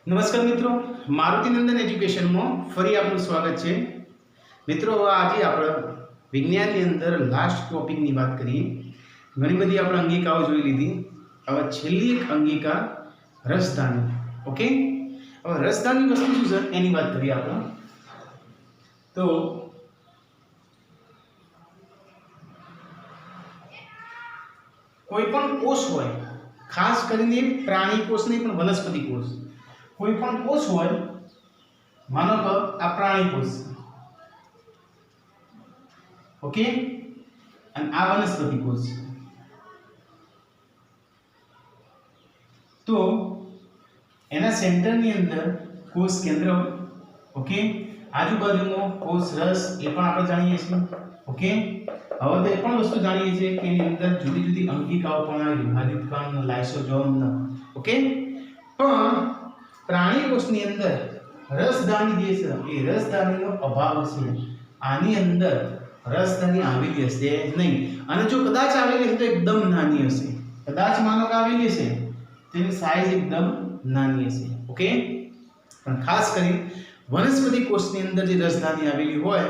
નમસ્કાર મિત્રો, મારુતિનંદન એજ્યુકેશનમાં ફરી આપનું સ્વાગત છે। મિત્રો, આજે આપણે વિજ્ઞાનની અંદર લાસ્ટ ટોપિકની વાત કરીએ। ઘણી બધી આપણે અંગિકાઓ જોઈ લીધી। હવે છેલ્લી એક અંગિકા રસધાની। ઓકે, હવે રસધાની વસ્તુ શું છે એની વાત કરીએ આપણે। તો કોઈ પણ કોષ હોય, ખાસ કરીને પ્રાણી કોષ નહીં પણ વનસ્પતિ કોષ, कोई पण कोष होय, मानो कि आ प्राणी कोष, ओके, અને આ વનસ્પતિ કોષ। તો એના સેન્ટરની અંદર કોષ કેન્દ્ર, ઓકે, આજુબાજુનો કોષ રસ એ પણ આપણે જાણીએ છીએ। ઓકે, હવે તો એ પણ વસ્તુ જાણીએ છીએ કે એની અંદર જુદી જુદી અંગિકાઓ પણ આવે, વિભાજિત કણ, લાઇસોસોમ, ઓકે। પણ प्राणी कोषની અંદર રસધાની જે છે એ રસધાનીનો અભાવ છે। આની અંદર રસધાની આવેલી હશે નહીં, અને જો કદાચ આવેલી હશે તો એકદમ નાની હશે। કદાચ માનો કે આવેલી હશે તેની સાઈઝ એકદમ નાની હશે। ઓકે, પણ ખાસ કરી વનસ્પતિ કોષની અંદર જે રસધાની આવેલી હોય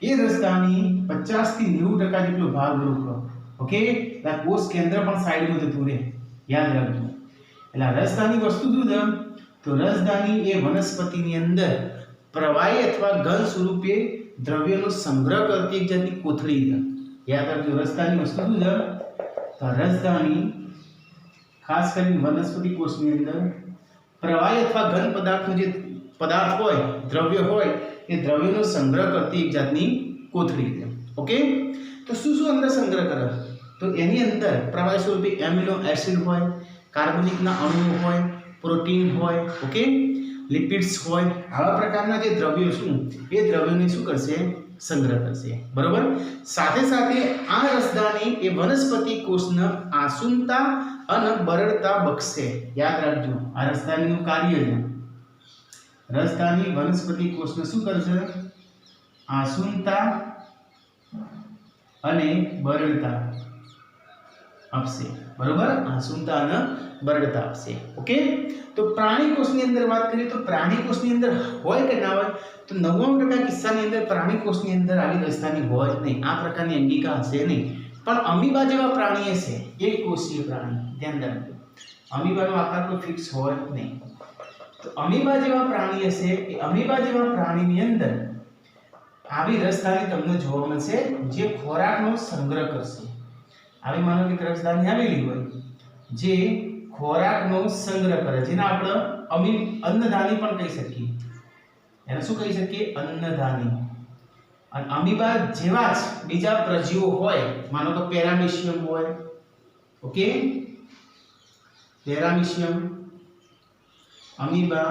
એ રસધાની 50 થી 90% જેટલો ભાગ રૂપો। ઓકે, આ કોષ કેન્દ્ર પણ સાઈડમાં જતું રહે, યાદ રાખજો। એટલે રસધાની વસ્તુ શું છે? तो रसधानी ए वनस्पतिनी अंदर प्रवाही अथवा घन स्वरूपे द्रव्यनो संग्रह करती एक जातनी कोथળી છે। યાદ રાખજો, રસધાની વસ્તુ શું છે? તો રસધાની ખાસ કરીને વનસ્પતિ કોષની અંદર પ્રવાહી अथवा ઘન પદાર્થનો જે પદાર્થ હોય, દ્રવ્ય હોય, એ દ્રવ્યનો સંગ્રહ કરતી એક જાતની કોથળી છે। ઓકે, તો શું શું અંદર સંગ્રહ કરે? તો એની અંદર પ્રવાહી સ્વરૂપે એમિનો એસિડ હોય, કાર્બનિકના અણુઓ હોય, प्रोटीन होय, ओके, लिपिड्स होय, आवा प्रकारना जे द्रव्यो छे ए द्रव्योने शुं करशे? संग्रह करशे। बरोबर। साथे साथे आ रसधानी ए वनस्पति कोषना आसुनता अने बरड़ता बक्षे। याद राखजो, आ रसधानीनुं कार्य छे। रसधानी वनस्पति कोषने शुं करशे? आसुनता अने बरड़ता आपशे। बरोबर, आसुनता अने बरड़ता आपशे। ओके, तो प्राणी कोषनी अंदर बात करिए तो प्राणी कोषनी अंदर होय के ना होय? तो 99% किस्सानी अंदर प्राणी कोषनी अंदर आवी रसधानी होय नहीं, आ प्रकारनी अंगिका हशे नहीं। पण अमीबा जेवा प्राणी हशे, एक कोषीय प्राणी, ध्यान राखજો, अमीबानो आकार कोई फिक्स होय नहीं। तो अमीबा जेवा प्राणी हशे, ए अमीबा जेवा प्राणीनी अंदर आवी रसधानी तमने जोवा मळशे जे खोराकनो संग्रह करशे। आवी मानो के रसधानी आवेली होय जे खोराकनो संग्रह करे, जेने આપણે अन्नधानी પણ કહી શકીએ। એને શું કહી શકીએ? अन्नधानी। અને અમીબા જેવા જ બીજા પ્રજીવો હોય, માનો કે પેરામીશિયમ હોય, ઓકે, પેરામીશિયમ, અમીબા,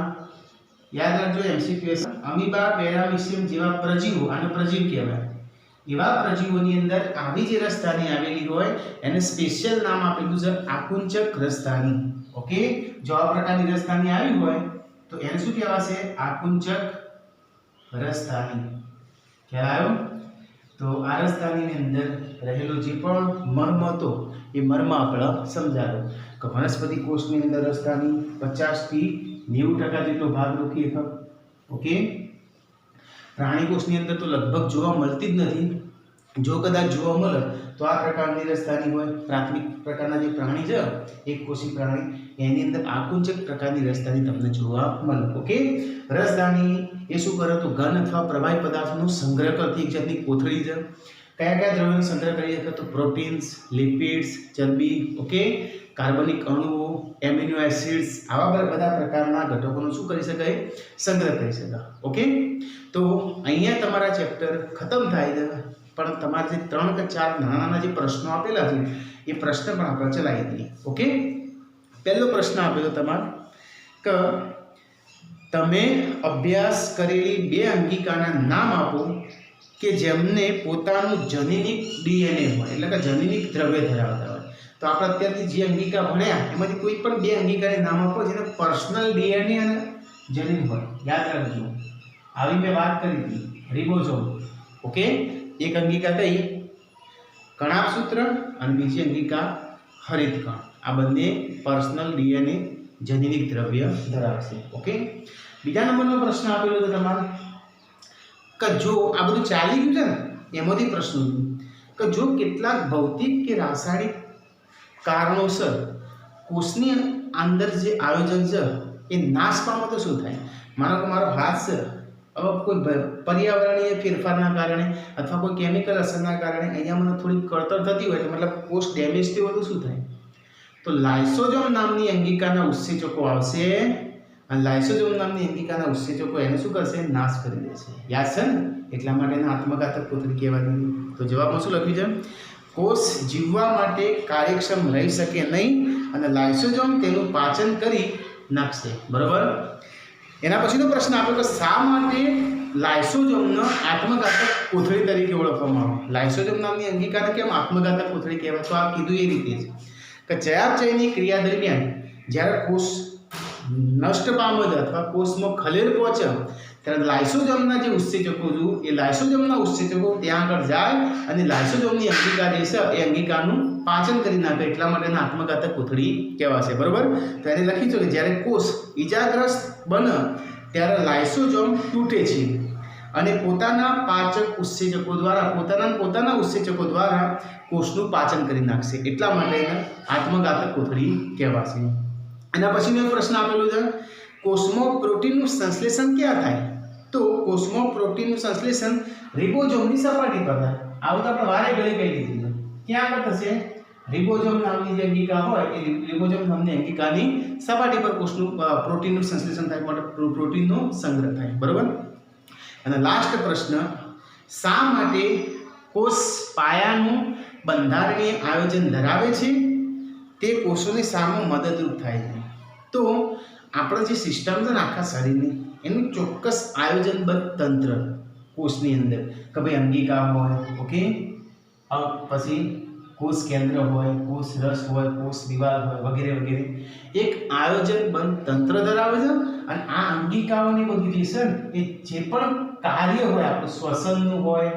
યાદ રાખજો એમસીક્યુ, અમીબા, પેરામીશિયમ જેવા પ્રજીવો, આને પ્રજીવ કહેવાય। એવા પ્રજીવોની અંદર આવી જે રસધાની આવેલી હોય એને સ્પેશિયલ નામ આપેલું છે આકુંચક રસધાની। ઓકે, જો આ પ્રકારની રસધાની આવી હોય તો એને શું કહેવાશે? આકુંચક રસધાની। ખ્યાલ આવ્યો? તો આ રસધાનીની અંદર રહેલો જે પણ મર્મ હતો એ મર્મ આપણે સમજાવ્યો કે વનસ્પતિ કોષની અંદર રસધાની 50 થી 90% જેટલો ભાગ રોકી શકે। ઓકે, प्राणी कोषनी अंदर तो लगभग जोवा मळती ज नथी। जो कदाच जोवा मळे तो आ प्रकारनी रसधानी होय। प्राथमिक प्रकारना जे प्राणी छे, एक कोषी प्राणी, एनी अंदर आकुंचक प्रकारनी रसधानी तमने जोवा मळे। ओके, रसधानी ए शुं करे? तो घन अथवा प्रवाही पदार्थनो संग्रह करती एक जातनी कोथળી छे। कया कया द्रव्योनो संग्रह करी शके? तो प्रोटीन्स, लिपिड्स, चरबी, ओके, कार्बनिक अणुओ, एमिनो एसिड्स, आवा बधा प्रकारना घटकोनो शुं करी शकाय? संग्रह करी शकाय। ओके, तो अहींया तमारा चेप्टर खत्म थाय छे, पण तमारे जे 3 के 4 नाना नाना जे प्रश्नो आपेला छे ए प्रश्न पण आपणे चलावी दीए। ओके, पहेलो प्रश्न आपेलो तमारे के तमे अभ्यास करेली बे अंगिकाना नाम आपो के जेमने पोतानुं जनिनिक डीएनए होय, એટલે કે જનિનિક દ્રવ્ય ધરાવતા હોય। तो આપણે અત્યારથી જે અંગિકા ભણ્યા એમાંથી કોઈ પણ બે અંગિકાને નામ આપો જેને પર્સનલ ડીએનએ અને જનીન હોય। યાદ રાખજો, આવી મેં વાત કરી હતી रिबोसोम। ओके, एक अंगिका कई? कणाभसूत्र, और बीजी अंगिका हरितकण। आ बंने पर्सनल डीएनए જનીનિક દ્રવ્ય ધરાવશે. ઓકે, બીજા નંબરનો પ્રશ્ન આપેલો છે તમારે કે જો આ બધું ચાલી ગયું છે ને એમાંથી પ્રશ્ન કે જો કેટલાક ભૌતિક કે રાસાયણિક કારણોસર કોષની અંદર જે આયોજન છે એ નાશ પામે તો શું થાય? માનો કે મારો હાથ છે, હવે કોઈ પર્યાવરણીય ફેરફારના કારણે અથવા કોઈ કેમિકલ અસરના કારણે અહીંયા મને થોડી કળતર થતી હોય, મતલબ કોષ ડેમેજ થયો હોય તો શું થાય? તો લાઇસોઝોમ નામની અંગિકાના ઉત્સેચકો આવશે અને લાઇસોઝોમ નામની અંગિકાના ઉત્સેચકો એને શું કરશે? નાશ કરી દેશે. યાદ છે ને? એટલા માટે એને આત્મઘાતક કોથળી કહેવાતી. તો જવાબમાં શું લખ્યું છે? કોષ જીવવા માટે કાર્યક્ષમ રહી શકે નહીં અને લાઇસોઝોમ તેનું પાચન કરી નાખશે. બરાબર. એના પછીનો પ્રશ્ન આપ્યો કે શા માટે લાઇસોઝોમનો આત્મઘાતક કોથળી તરીકે ઓળખવામાં આવે? લાઇસોઝોમ નામની અંગિકાને કેમ આત્મઘાતક કોથળી કહેવાય? તો આ કીધું એ રીતે જ કે ચયાપચયની ક્રિયા દરમિયાન જ્યારે કોષ નષ્ટ પામે છે અથવા કોષમાં ખલેલ પહોંચે ત્યારે લાઇસોઝોમના જે ઉત્સેચકો છે એ લાઇસોઝોમના ઉત્સેચકો ત્યાં આગળ જાય અને લાઇસોઝોમની અંગિકા જે છે એ અંગિકાનું પાચન કરી નાખે. એટલા માટે એને આત્મઘાતક કોથળી કહેવાશે. બરાબર. તો એને લખી છે કે જ્યારે કોષ ઈજાગ્રસ્ત બને ત્યારે લાઇસોઝોમ તૂટે છે અને પોતાના પાચક ઉત્સેચકો દ્વારા પોતાના ઉત્સેચકો દ્વારા કોષનું પાચન કરી નાખશે. એટલા માટે એને આત્મઘાતક કોથળી કહેવાશે. એના પછીનો એક પ્રશ્ન આપેલો છે કોષમાં પ્રોટીનનું સંશ્લેષણ ક્યાં થાય? તો કોષમાં પ્રોટીનનું સંશ્લેષણ રિબોઝોમની સપાટી પર થાય. આ બધું આપણે વારે ઘડી કહી દીધું છે. ક્યાં આગળ થશે? રિબોઝોમ નામની જે અંગિકા હોય એ રિબોઝોમ નામની અંગિકાની સપાટી પર કોષનું પ્રોટીનનું સંશ્લેષણ થાય, માટે પ્રોટીનનો સંગ્રહ થાય. બરાબર. અને લાસ્ટ પ્રશ્ન, શા માટે કોષ પાયાનું બંધારણીય આયોજન ધરાવે છે? તે કોષોની સામે મદદરૂપ થાય છે. તો આપણે જે સિસ્ટમ છે ને આખા શરીરની એનું ચોક્કસ આયોજનબદ્ધ તંત્ર કોષની અંદર કે ભાઈ અંગિકા હોય, ઓકે, પછી કોષ કેન્દ્ર હોય, કોષ રસ હોય, કોષ દિવાલ હોય, વગેરે વગેરે એક આયોજનબદ્ધ તંત્ર ધરાવે છે. અને આ અંગિકાઓની બધી જે છે ને એ જે પણ કાર્ય હોય, આપણું શ્વસનનું હોય,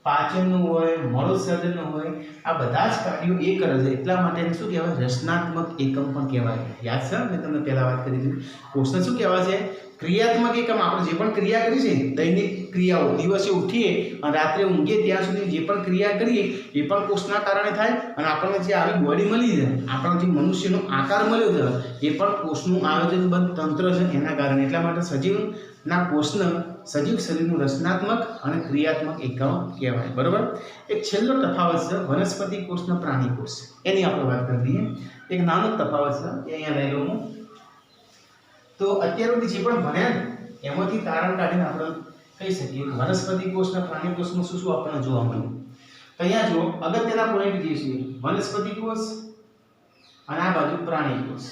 પાચનનું હોય, મળોત્સર્જનનું હોય, આ બધા જ કાર્યો એ કરે છે. એટલા માટે એને શું કહેવાય? રચનાત્મક એકમ પણ કહેવાય. યાદ છે? મેં તમને પહેલા વાત કરી હતી. કોષને શું કહેવાય છે? ક્રિયાત્મક એકમ. આપણે જે પણ ક્રિયા કરી છે, દૈનિક ક્રિયાઓ, દિવસે ઉઠીએ અને રાત્રે ઊંઘીએ ત્યાં સુધી જે પણ ક્રિયા કરીએ એ પણ કોષના કારણે થાય. અને આપણને જે આવી બોડી મળી છે, આપણને જે મનુષ્યનો આકાર મળ્યો છે, એ પણ કોષનું આયોજનબદ્ધ તંત્ર છે એના કારણે. એટલા માટે સજીવના કોષને સજીવ શરીરનું રચનાત્મક અને ક્રિયાત્મક એકમ કહેવાય. બરાબર. એક છેલ્લો તફાવત છે વનસ્પતિ કોષ અને પ્રાણી કોષ. એની આપણે વાત કરી દઈએ. એક નાનો તફાવત છે એ અહીંયા લઈ લઉં. તો અત્યાર સુધી જે પણ ભણ્યા ને એમાંથી તારણ કાઢીને આપણે કહી શકીએ કે વનસ્પતિ કોષ અને પ્રાણી કોષમાં શું શું આપણને જોવા મળ્યું. તો અહીંયા જો અગત્યના પોઈન્ટ જે છે વનસ્પતિ કોષ અને આ બાજુ પ્રાણી કોષ.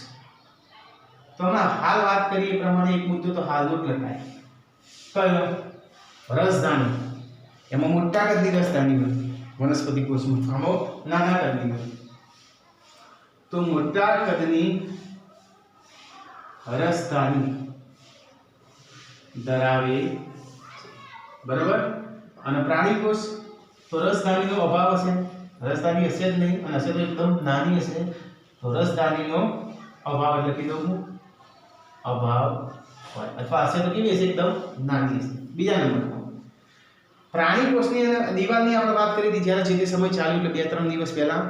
તો હમણાં હાલ વાત કરીએ એ પ્રમાણે એક મુદ્દો તો હાલનો જ લખાય. કયો? રસધાની. એમાં મોટા કદની રસધાની હોય વનસ્પતિ કોષમાં, આમાં નાના કદની હોય. તો મોટા કદની રસધાની ધરાવે. બરાબર. અને પ્રાણી કોષ તો રસધાનીનો અભાવ હશે, રસધાની હશે જ નહીં, અને હશે તો એકદમ નાની હશે. તો રસધાનીનો અભાવ એટલે કીધું અભાવ હોય, અથવા હશે તો કેવી હશે? એકદમ નાની હશે. બીજા નંબરમાં પ્રાણી કોષની દિવાલની આપણે વાત કરી હતી જ્યારે જે તે સમય ચાલ્યું, એટલે 2-3 દિવસ પહેલા,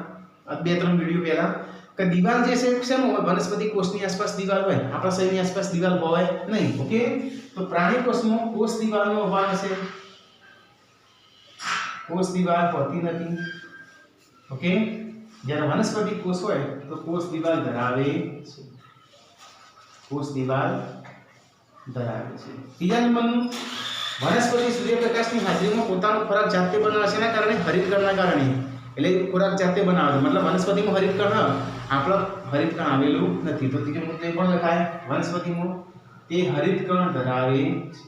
2-3 વિડીયો પહેલા, કે દિવાલ જે છે શેનો હોય? વનસ્પતિ કોષની આસપાસ દિવાલ હોય, આપણા શરીરની આસપાસ દિવાલ હોય નહીં. ઓકે. તો પ્રાણી કોષમાં કોષ દિવાલનો અભાવ હશે, કોષ દિવાલ હોતી નથી. ઓકે. જ્યારે વનસ્પતિ કોષ હોય તો કોષ દિવાલ ધરાવે છે, કોષ દિવાલ ધરાવે છે. ત્રીજા નંબરનું વનસ્પતિ સૂર્યપ્રકાશની હાજરીમાં પોતાનો ખોરાક જાતે બનાવે છે. એના કારણે હરિતકણના કારણે, એટલે ખોરાક જાતે બનાવે છે, મતલબ વનસ્પતિમાં હરિતકણ આપણા હરિતકણ આવેલું નથી. તો ત્રીજો મુદ્દો એ પણ લખાય વનસ્પતિમાં તે હરિતકણ ધરાવે છે,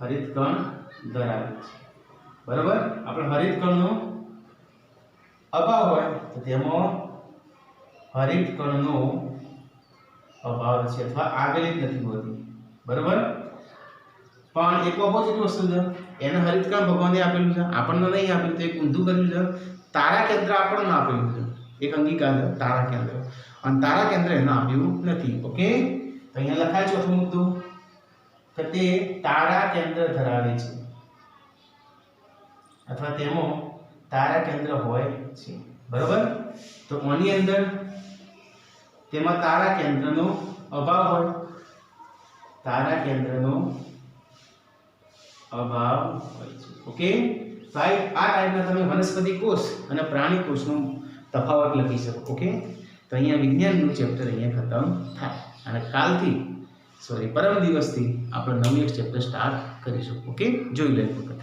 હરિતકણ ધરાવે છે. બરાબર. આપણે હરિતકણનો અભાવ હોય તો તેમાં હરિતકણનો અભાવ છે અથવા આવેલી જ નથી હોતી. બરાબર. પણ એક ઓપોઝિટ વસ્તુ છે, એને હરિતકણ ભગવાને આપેલું છે, આપણને નહીં આપેલું. તો એક ઊંધું કર્યું છે. તારા કેન્દ્ર આપણને આપેલું છે, એક અંગિકા છે તારા કેન્દ્ર, અને તારા કેન્દ્ર એનો આપ્યું નથી. ઓકે, તો અહીંયા લખાય ચોથો મુદ્દો કે તે તારા કેન્દ્ર ધરાવે છે અથવા તેમાં તારા કેન્દ્ર હોય છે. બરાબર, તો આની અંદર તેમાં તારા કેન્દ્રનો અભાવ હોય, તારા કેન્દ્રનો અભાવ હોય છે. ઓકે, તો આ ટાઈપના તમે વનસ્પતિ કોષ અને પ્રાણી કોષનો તફાવત લખી શકો. ઓકે, તો અહીંયા વિજ્ઞાનનું ચેપ્ટર અહીંયા ખતમ થાય અને કાલથી પરમ દિવસથી આપણે નવું એક ચેપ્ટર સ્ટાર્ટ કરીશું. ઓકે, જોઈ લો એક વખત.